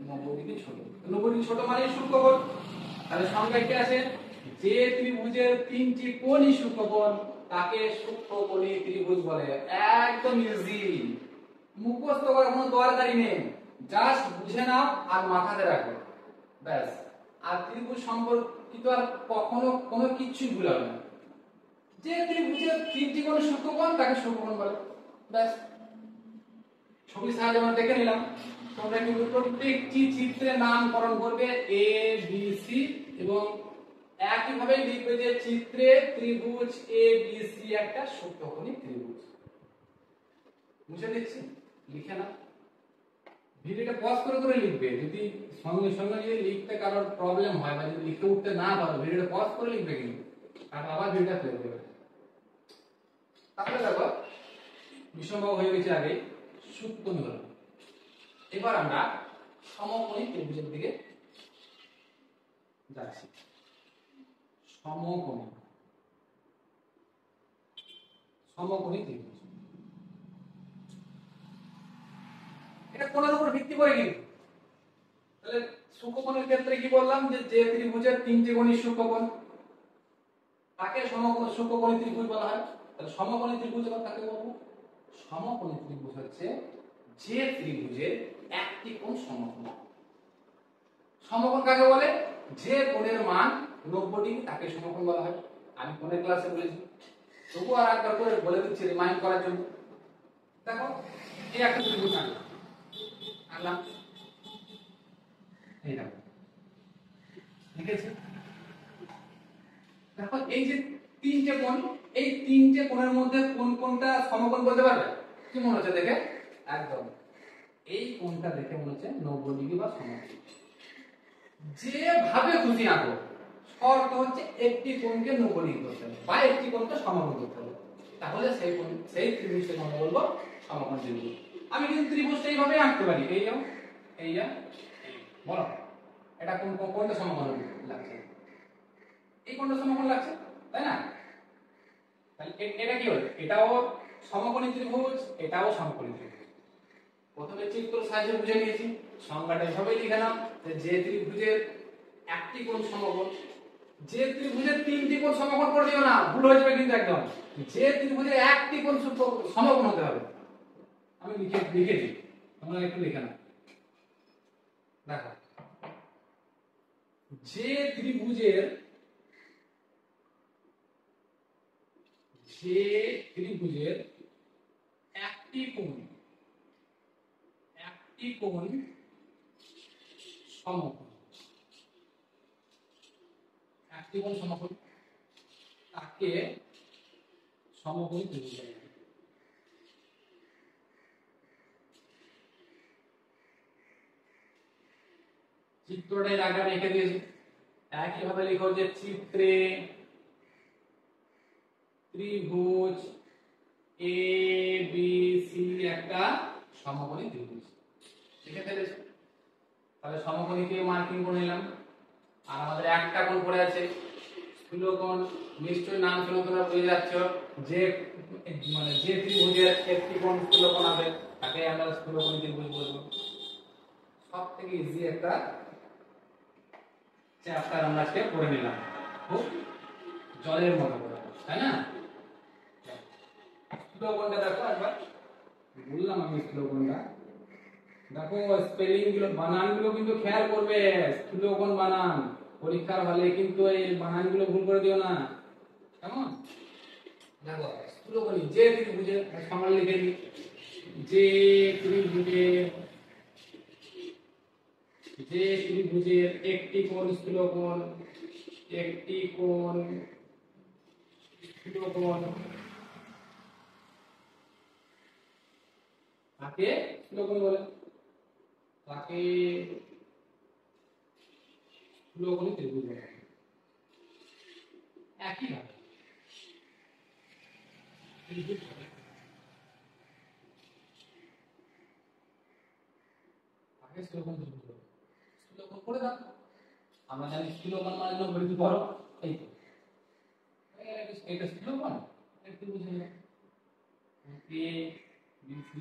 90 ডিগ্রি ছোট। 90 ডিগ্রি ছোট মানে সূক্ষ্মকোণ। তাহলে সংজ্ঞা কি আছে? যে ত্রিভুজের তিনটি কোণই সূক্ষ্মকোণ তাকে সূক্ষ্মকোণী ত্রিভুজ বলে। একদম ইজি, মুখস্থ করার কোনো দরকারই নেই, জাস্ট বুঝে নাও আর মাথাতে রাখো, ব্যাস। আর ত্রিভুজ সম্পর্কিত আর কখনো কোনো কিছুই ভুল হবে না। যে ত্রিভুজের তিনটি কোণ সূক্ষ্মকোণ তাকে সূক্ষ্মকোণ বলে, ব্যাস। ছবির সাহায্যে আমরা দেখে নিলাম। তোমরা কিন্তু প্রত্যেকটি চিত্রের নামকরণ করবে এ বি সি, এবং একইভাবে লিখবে যে চিত্রে ত্রিভুজ এ বি সি একটা সূক্ষ্মকোণী ত্রিভুজ। বুঝে দিচ্ছি, লিখে না। ভিডিওটা পজ করে করে লিখবে, যদি সঙ্গে সঙ্গে যদি লিখতে কারোর প্রবলেম হয় বা যদি লিখতে উঠতে না পারো ভিডিওটা পজ করে লিখবে, কিন্তু আর আবার ভিডিওটা প্লে করবে। তাহলে দেখো বিষমবাহু হয়ে গেছে আগে, সূক্ষ্মকোণী হলো। এবার আমরা সমকোণী ত্রিভুজের দিকে যাচ্ছি সমকোণী সমকোণী ত্রিভুজ। এটা কোণের উপর ভিত্তি করে কিন্তু। তাহলে সূক্ষ্মকোণের ক্ষেত্রে কি বললাম যে যে ত্রিভুজের তিনটি কোণই সূক্ষ্মকোণ তাকে সূক্ষ্মকোণী ত্রিভুজ বলা হয়। তাহলে সমকোণী ত্রিভুজ আবার কাকে বলবো? সমকোণী ত্রিভুজ হচ্ছে যে ত্রিভুজের একটি কোণ সমকোণ। সমকোণ কাকে বলে? যে কোণের মান 90 ডিগ্রি তাকে সমকোণ বলা হয়। আমি কোণের ক্লাসে বলেছি, তবু আর একবার করে বলে দিচ্ছি রিমাইন্ড করার জন্য। দেখো এই একটা ত্রিভুজ আনলাম, এই দেখো লিখেছি। দেখো এই যে তিনটে কোণ, এই তিনটে কোণের মধ্যে কোন কোণটা সমকোণ বলতে পারবে? কি মনে হচ্ছে দেখে? একদম এই কোণটা দেখে মনে হচ্ছে 90 ডিগ্রি বা সমকোণ। যেভাবে খুশি আঁকো, শর্ত হচ্ছে একটি কোণকে 90 ডিগ্রি করতে হবে বা একটি কোণকে সমকোণ করতে হবে, তাহলে সেই ত্রিভুজকে আমরা বলবো সমকোণ ত্রিভুজ। আমি কিন্তু ত্রিভুজটা এইভাবে আঁকতে পারি, এই যাও এই যা বলো এটা কোনটা সমকোণ লাগছে? এই কোণটা সমকোণ লাগছে, তাই না? তাহলে এটা কি হলো? এটাও সমকোণী ত্রিভুজ, এটাও সমকোণী ত্রিভুজ। প্রথমে চিত্র সাহায্যে বুঝে নিয়েছি, সংজ্ঞাটা এভাবেই লিখে নাও যে ত্রিভুজের একটি কোণ সমকোণ। যে ত্রিভুজের তিনটি কোণ সমকোণ করে দিও না, ভুল হয়ে যাবে কিন্তু একদম। যে ত্রিভুজের একটি কোণ সমকোণ হতে হবে। আমি লিখেছি, তোমরা একটু লিখে নাও। দেখো যে ত্রিভুজের একটি কোণ সমকোণ, একটি কোণ সমকোণ তাকে সমকোণী ত্রিভুজ বলা হয়। চিত্রটা এর আগে রেখে দিয়েছি, একইভাবে লিখো যে চিত্রে ত্রিভুজ এ বি সি একটা সমকোণী ত্রিভুজ। লিখে ফেলেছি। তাহলে সমকোণীকে মার্কিং করে নিলাম। আর আমাদের একটা কোণ পড়ে আছে স্থূলকোণ। নিশ্চয়ই নাম শুনে তোমরা বুঝে যাচ্ছ যে মানে যে ত্রিভুজের একটি কোণ স্থূলকোণ হবে তাকে আমরা স্থূলকোণী ত্রিভুজ বলবো। সবথেকে ইজি একটা চ্যাপ্টার আমরা আজকে পড়ে নিলাম, খুব জলের মতো করে, তাই না? স্থূলকোণটা দেখো একবার, বললাম আমি স্থূলকোণটা দেখো, স্পেলিং গুলো বানান গুলো কিন্তু খেয়াল করবে। স্থূলকোণ বানান পরীক্ষার হলে কিন্তু এই বানান গুলো ভুল করে দিও না, কেমন? দেখো স্থূলকোণী যে ত্রিভুজের সংজ্ঞা লিখে দিই, যে ত্রিভুজের একটি কোণ স্থূলকোণ, একটি কোণ স্থূলকোণ তাকে স্থূলকোণ বলে, তাকে স্থূলকোণী ত্রিভুজ বলে। একইভাবে ত্রিভুজ তাকে স্থূলকোণ ত্রিভুজ বলে। স্থূলকোণ করে দাও, আমরা জানি স্থূলকোণ মানে 90 ডিগ্রি বড়, এই তো এটা স্থূলকোণ, এটা ত্রিভুজ হলো এ বি সি।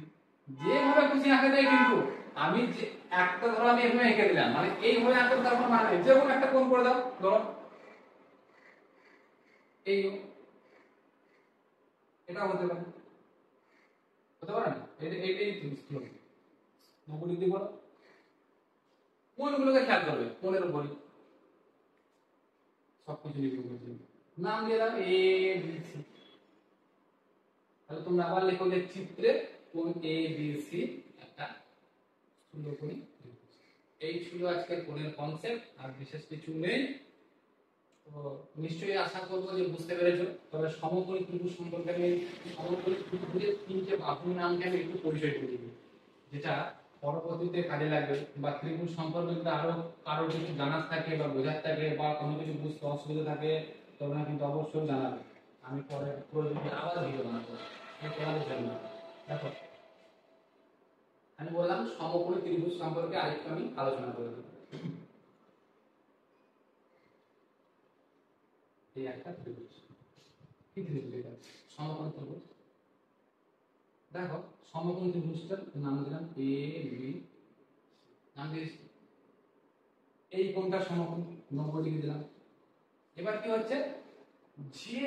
যেভাবে খুশি আঁকা যায় কিন্তু, আমি যে একটা ধরো আমি এভাবে এঁকে দিলাম, মানে এইভাবে আঁকতে তারপর মানে যে কোনো একটা কোণ করে দাও, ধরো এই এটা হতে পারে, হতে পারে না? এইটাই স্থূলকোণ 90 ডিগ্রি বড়। কোণগুলোকে খেয়াল করবে, কোণের উপরই সবকিছু লিখে বলছি, নাম দিয়ে দাও এ বি সি। তাহলে তোমরা আবার লেখো যে চিত্রে কোণ এ বি সি একটা স্থূলকোণী ত্রিভুজ। এই ছিল আজকের কোণের কনসেপ্ট, আর বিশেষ কিছু নেই। তো নিশ্চয়ই আশা করবো যে বুঝতে পেরেছো। তবে সমকোণী ত্রিভুজ সম্পর্কে আমি সমকোণী ত্রিভুজের তিনটে বাহুর নামকে আমি একটু পরিচয় করে দিই, যেটা পরবর্তীতে কাজে লাগবে। বা ত্রিভুজ সম্পর্কে যদি আরো কারো কিছু জানার থাকে বা বোঝার থাকে বা কোনো কিছু বুঝতে অসুবিধা থাকে তোমরা কিন্তু অবশ্যই জানাবে। আমি পরে প্রয়োজনে আবার ভিডিও বানাবো তোমাদের জন্য। দেখো আমি বললাম সমকোণী ত্রিভুজ সম্পর্কে আরেকটু আমি আলোচনা করে দেব। এই একটা ত্রিভুজ, কি ত্রিভুজ এটা? সমকোণ ত্রিভুজ। দেখো সমকোণ ত্রিভুজটার নাম দিলাম এ বি, নাম দিয়েছি। এই কোণটা সমকোণ 90 ডিগ্রি দিলাম। এবার কি হচ্ছে, যে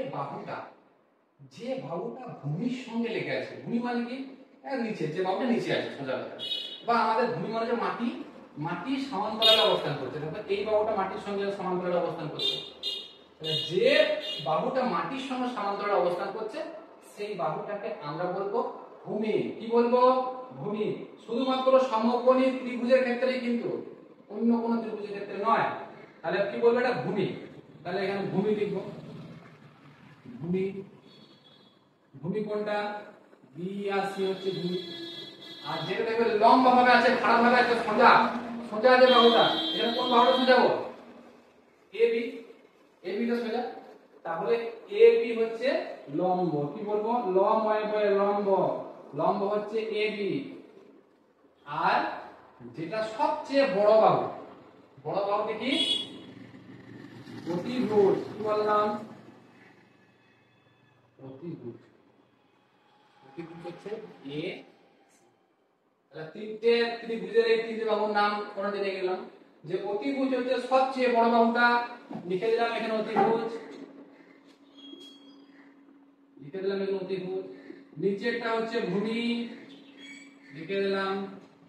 বাহুটা ভূমির সঙ্গে লেগে আছে, ভূমি মানে কি নিচে, যে বাহুটা নিচে আছে সোজা কথা, বা আমাদের ভূমি মানে যে মাটির সমান্তরালে অবস্থান করছে, দেখো এই বাহুটা মাটির সঙ্গে সমান্তরালে অবস্থান করছে, যে বাহুটা মাটির সঙ্গে সমান্তরালে অবস্থান করছে সেই বাহুটাকে আমরা বলবো ভূমি। কি বলবো? ভূমি। শুধুমাত্র সমকোণী ত্রিভুজের ক্ষেত্রেই, কিন্তু অন্য কোনো ত্রিভুজের ক্ষেত্রে নয়। তাহলে কি বলবো? এটা ভূমি। তাহলে এখানে ভূমি লিখব। ভূমি, ভূমি কোনটা? বি আর সি হচ্ছে ভূমি। আর যেটা দেখবে লম্ব ভাবে আছে, খাড়া ভাবে আছে, সোজা সোজা আছে বাহুটা, এখানে কোন বাহুটা সোজাবো? A B. এ বি টা সোজা, তাহলে এ বি হচ্ছে লম্ব। কি বলবো? লম্ব লম্ব, লম্ব হচ্ছে এ বি। আর যেটা সবচেয়ে বড় বাহু, বড় বাহুটি কি? অতিভুজ। কি বললাম? অতিভুজ। অতিভুজ হচ্ছে এ। তাহলে তিনটে ত্রিভুজের এই তিনটে বাহুর নাম কোন জেনে গেলাম, যে অতিভুজ হচ্ছে সবচেয়ে বড় বাহুটা, লিখে দিলাম এখানে অতিভুজ, লিখে দিলাম এখানে অতিভুজ। নিচেরটা হচ্ছে ভূমি, লিখে দিলাম,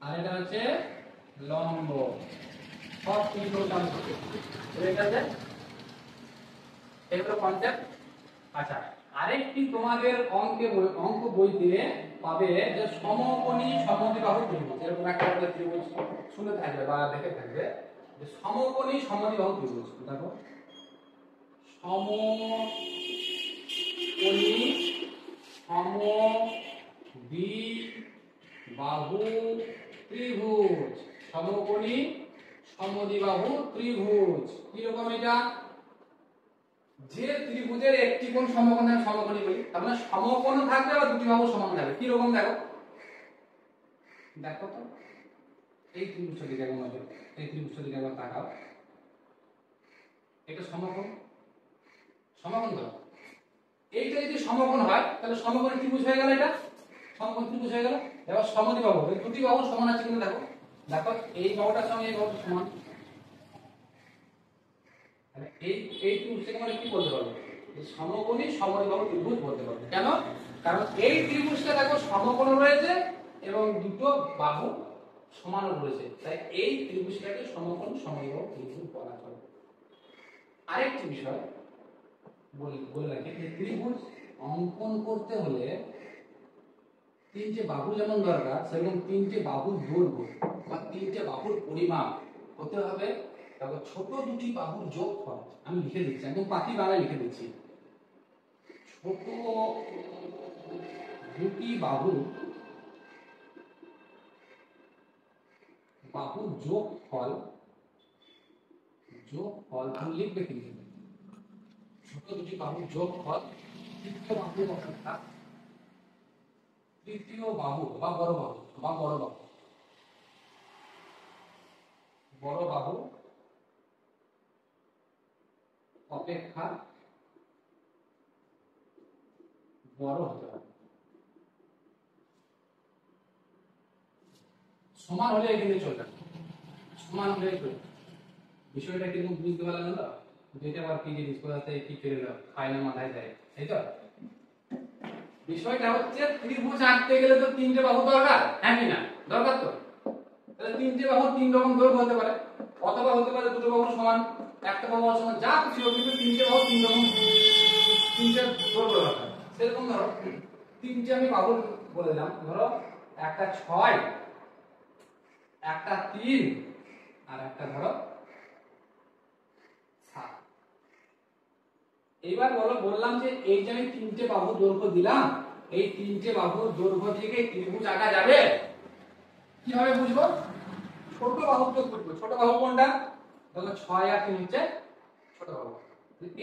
আর এটা হচ্ছে লম্ব। সব তিনটো নাম হচ্ছে এটাতে, এগুলো কনসেপ্ট। আচ্ছা, আরেকটি তোমাদের অঙ্ক বইতে পাবে যে সমকোণী সমদ্বিবাহু ত্রিভুজ, এরকম একটা ত্রিভুজ শুনে থাকবে বা দেখে থাকবে, যে সমকোণী সমদ্বিবাহু ত্রিভুজ। দেখো সমকোণী সমদ্বিবাহু ত্রিভুজ, সমকোণী সমদ্বিবাহু ত্রিভুজ। কি রকম এটা? যে ত্রিভুজের একটি কোণ সমকোণ থাকে সমকোণী বলি, তার মানে সমকোণ থাকবে আর দুটি বাহু সমান থাকবে। কি রকম দেখো, দেখো তো এই ত্রিভুজের দিকে একবার নজর, এই ত্রিভুজের দিকে একবার তাকাও, এটা সমকোণ, সমকোণ তো। এইটা যদি সমকোণ হয় তাহলে সমকোণী ত্রিভুজ হয়ে গেল, এটা সমকোণ ত্রিভুজ হয়ে গেল। এবার সমদ্বিবাহু, এই দুটি বাহু সমান আছে কিনা দেখো, দেখো এই বাহুটার সঙ্গে এই বাহুটা সমান, তাহলে এই ত্রিভুজটাকে আমরা কি বলতে পারবো? যে সমকোণী সমদ্বিবাহু ত্রিভুজ বলতে পারবো। কেন? কারণ এই ত্রিভুজটা দেখো সমকোণ রয়েছে এবং দুটো বাহু সমান রয়েছে, তাই এই ত্রিভুজটাকে সমকোণ সমদ্বিবাহু ত্রিভুজ বলা হয়। আরেকটি বিষয় বলে রাখি, যে ত্রিভুজ অঙ্কন করতে হলে তিনটে বাহু যেমন দরকার, সেরকম তিনটে বাহুর দৈর্ঘ্য বা তিনটে বাহুর পরিমাপ হতে হবে। তারপর ছোট দুটি বাহুর যোগফল, আমি লিখে দিচ্ছি, একদম পাতি বাংলায় লিখে দিচ্ছি, ছোট দুটি বাহুর যোগফল, তুমি লিখবে কিন্তু ছোট দুটি বাহুর যোগফল তৃতীয় বাহু বা বড় বাহু অপেক্ষা বড় হতে হবে। সমান হলে এখানে চলবে, সমান হলে চলবে। বিষয়টা কিরকম বুঝতে পারলেন না? যেটা আবার কি জিনিস কোথাতে কি করে খায় না মাথায় দেয়, তাই তো? বিষয়টা হচ্ছে ত্রিভুজ আঁকতে গেলে তো তিনটে বাহু দরকার, হ্যাঁ কি না? দরকার তো। তাহলে তিনটে বাহু তিন রকম দৈর্ঘ্য হতে পারে, অথবা হতে পারে দুটো বাহু সমান, একটা বাহু সমান, যা কিছু হোক, কিন্তু তিনটে বাহু তিন রকম, তিনটে দৈর্ঘ্য দরকার। সেরকম ধরো তিনটে আমি বাহু বলে দিলাম, ধরো একটা 6, একটা 3, আর একটা ধরো 7। এইবার বললাম যে এই যে আমি তিনটে বাহুর দৈর্ঘ্য দিলাম, এই তিনটে বাহুর দৈর্ঘ্য থেকে ত্রিভুজ আঁকা যাবে। কিভাবে বুঝবো? ছোট বাহু যোগ করব। ছোট বাহু কোনটা? দেখো 6 আর 3 হচ্ছে ছোট বাহু।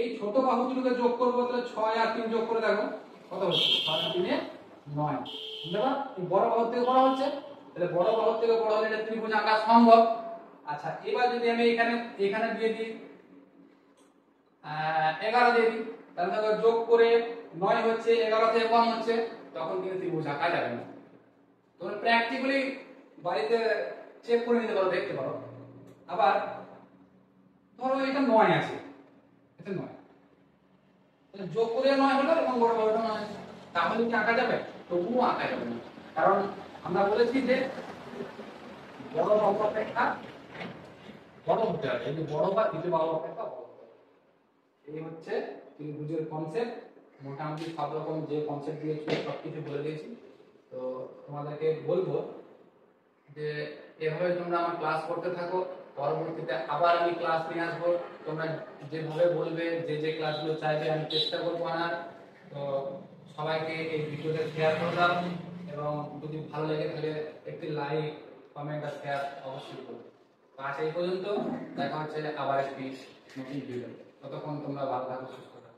এই ছোট বাহু দুটোকে যোগ করব, তাহলে 6 আর 3 যোগ করে দেখো কত হচ্ছে, 6 আর 3 এ 9। দেখো এই বড় বাহু থেকে বড় হচ্ছে, তাহলে বড় বাহু থেকে বড় হলে এটা ত্রিভুজ আঁকা সম্ভব। আচ্ছা, এবার যদি আমি এখানে দিয়ে দিই 11 দিয়ে দিই, তাহলে দেখো যোগ করে 9 হচ্ছে, 11 থেকে কম হচ্ছে, তখন কিন্তু ত্রিভুজ আঁকা যাবে না। তোমরা প্র্যাকটিক্যালি বাড়িতে চেক করে নিতে পারো, দেখতে পারো। আবার ধরো এটা 9 আছে, এটা 9, তাহলে যোগ করে 9 হলো এবং বড় বড়টা 9 আছে, তাহলে কি আঁকা যাবে? তবুও আঁকা যাবে না, কারণ আমরা বলেছি যে বড় বাহু অপেক্ষা বড় হতে হবে, এই যে বড় বা দ্বিতীয় বাহু অপেক্ষা বড় হতে হবে। এই হচ্ছে ত্রিভুজের কনসেপ্ট। মোটামুটি সব রকম যে কনসেপ্ট দিয়েছি সবকিছু বলে দিয়েছি। তো তোমাদেরকে বলবো যে এভাবে তোমরা আমার ক্লাস করতে থাকো, পরবর্তীতে আবার আমি ক্লাস নিয়ে আসবো। তোমরা যেভাবে বলবে, যে যে ক্লাসগুলো চাইবে আমি চেষ্টা করবো আনার। তো সবাইকে এই ভিডিওটা শেয়ার করে দাও, এবং যদি ভালো লেগে তাহলে একটি লাইক, কমেন্ট আর শেয়ার অবশ্যই করবে। তো আজ এই পর্যন্ত, দেখা হচ্ছে আবার একটি নতুন ভিডিও। ততক্ষণ তোমরা ভালো থাকো, সুস্থ থাকো।